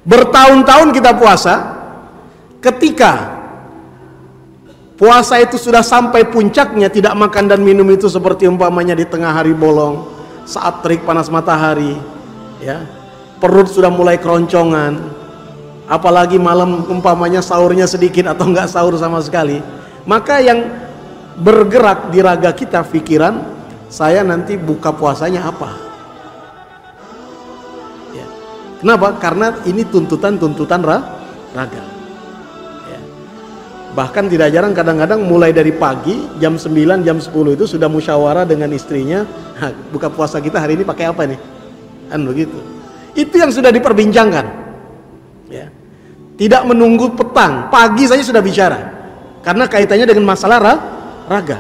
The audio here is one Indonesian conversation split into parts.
Bertahun-tahun kita puasa, ketika puasa itu sudah sampai puncaknya, tidak makan dan minum itu seperti umpamanya di tengah hari bolong, saat terik panas matahari, ya, perut sudah mulai keroncongan, apalagi malam umpamanya sahurnya sedikit atau enggak sahur sama sekali, maka yang bergerak di raga kita, pikiran, saya nanti buka puasanya apa? Ya. Kenapa? Karena ini tuntutan raga. Ya. Bahkan tidak jarang kadang-kadang mulai dari pagi jam 9, jam 10 itu sudah musyawarah dengan istrinya, buka puasa kita hari ini pakai apa nih? Kan begitu. Itu yang sudah diperbincangkan. Ya. Tidak menunggu petang, pagi saja sudah bicara. Karena kaitannya dengan masalah raga.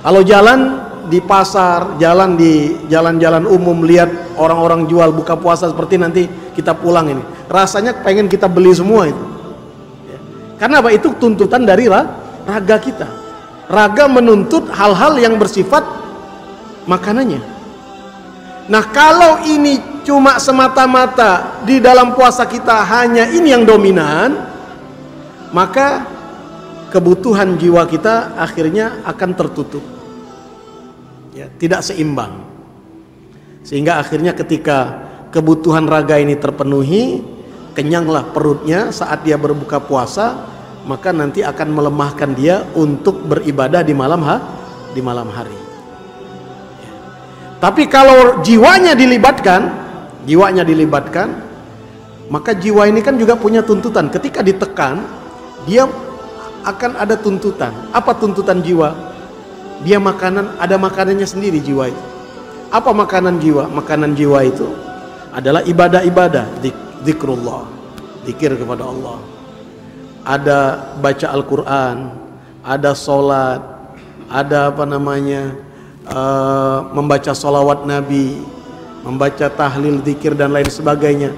Kalau jalan di pasar, jalan di jalan-jalan umum, lihat orang-orang jual buka puasa seperti nanti kita pulang ini, rasanya pengen kita beli semua itu. Ya. Karena apa? Itu tuntutan dari raga kita. Raga menuntut hal-hal yang bersifat makanannya. Nah, kalau ini cuma semata-mata di dalam puasa kita hanya ini yang dominan, maka kebutuhan jiwa kita akhirnya akan tertutup, ya, tidak seimbang, sehingga akhirnya ketika kebutuhan raga ini terpenuhi, kenyanglah perutnya saat dia berbuka puasa, maka nanti akan melemahkan dia untuk beribadah di malam hari. Ya. Tapi kalau jiwanya dilibatkan, maka jiwa ini kan juga punya tuntutan. Ketika ditekan, dia akan ada tuntutan. Apa tuntutan jiwa? Dia ada makanannya sendiri jiwa itu. Apa makanan jiwa? Makanan jiwa itu adalah ibadah-ibadah, zikrullah, zikir kepada Allah. Ada baca Al-Quran, ada sholat, ada membaca sholawat Nabi, membaca tahlil, zikir dan lain sebagainya.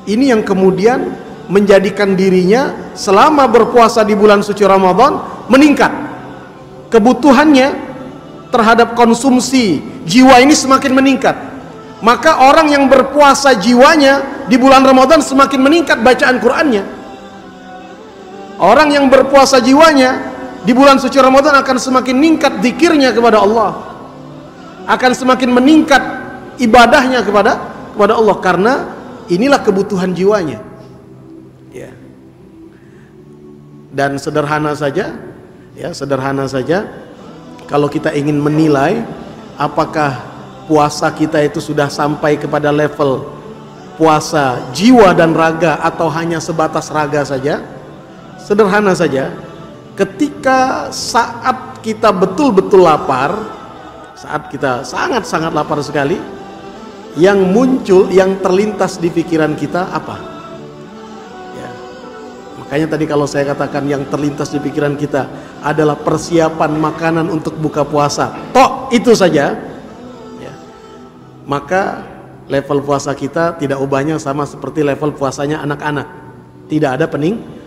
Ini yang kemudian menjadikan dirinya selama berpuasa di bulan suci Ramadan meningkat. Kebutuhannya terhadap konsumsi jiwa ini semakin meningkat. Maka orang yang berpuasa jiwanya di bulan Ramadan semakin meningkat bacaan Qur'annya. Orang yang berpuasa jiwanya di bulan suci Ramadan akan semakin meningkat zikirnya kepada Allah, akan semakin meningkat ibadahnya kepada Allah, karena inilah kebutuhan jiwanya. Ya. Dan sederhana saja, kalau kita ingin menilai apakah puasa kita itu sudah sampai kepada level puasa jiwa dan raga atau hanya sebatas raga saja, sederhana saja, ketika saat kita betul-betul lapar, saat kita sangat-sangat lapar sekali, yang muncul, yang terlintas di pikiran kita apa? Makanya tadi kalau saya katakan yang terlintas di pikiran kita adalah persiapan makanan untuk buka puasa, tok itu saja, ya, maka level puasa kita tidak ubahnya sama seperti level puasanya anak-anak. Tidak ada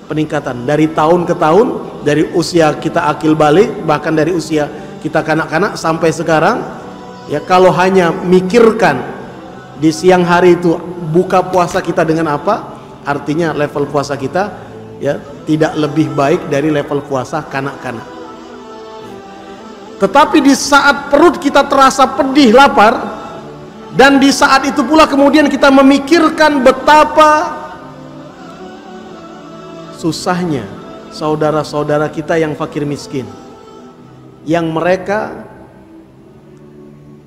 peningkatan dari tahun ke tahun, dari usia kita akil balik, bahkan dari usia kita kanak-kanak sampai sekarang. Ya, kalau hanya mikirkan di siang hari itu buka puasa kita dengan apa, artinya level puasa kita, ya, tidak lebih baik dari level puasa kanak-kanak. Tetapi di saat perut kita terasa pedih, lapar, dan di saat itu pula kemudian kita memikirkan betapa susahnya saudara-saudara kita yang fakir miskin, yang mereka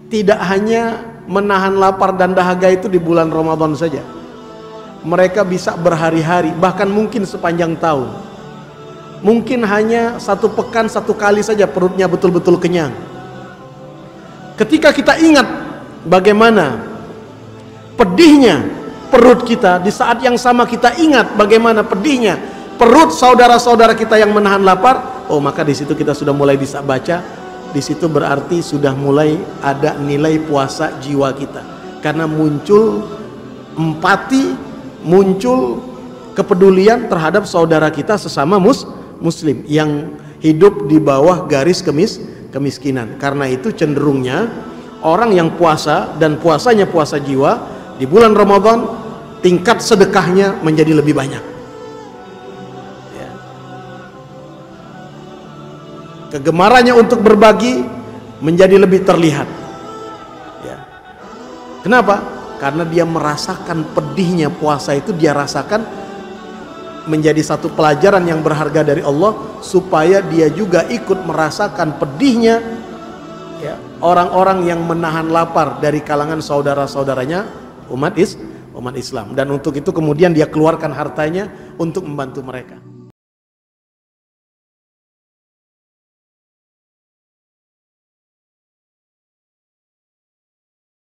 tidak hanya menahan lapar dan dahaga itu di bulan Ramadan saja, mereka bisa berhari-hari, bahkan mungkin sepanjang tahun. Mungkin hanya satu pekan, satu kali saja perutnya betul-betul kenyang. Ketika kita ingat bagaimana pedihnya perut kita, di saat yang sama kita ingat bagaimana pedihnya perut saudara-saudara kita yang menahan lapar, oh maka di situ kita sudah mulai bisa baca, di situ berarti sudah mulai ada nilai puasa jiwa kita, karena muncul empati, muncul kepedulian terhadap saudara kita sesama muslim yang hidup di bawah garis kemiskinan. Karena itu cenderungnya orang yang puasa dan puasanya puasa jiwa di bulan Ramadan tingkat sedekahnya menjadi lebih banyak. Ya. Kegemarannya untuk berbagi menjadi lebih terlihat. Ya. Kenapa? Karena dia merasakan pedihnya puasa itu, dia rasakan menjadi satu pelajaran yang berharga dari Allah, supaya dia juga ikut merasakan pedihnya ya, orang-orang yang menahan lapar dari kalangan saudara-saudaranya umat Islam. Dan untuk itu kemudian dia keluarkan hartanya untuk membantu mereka.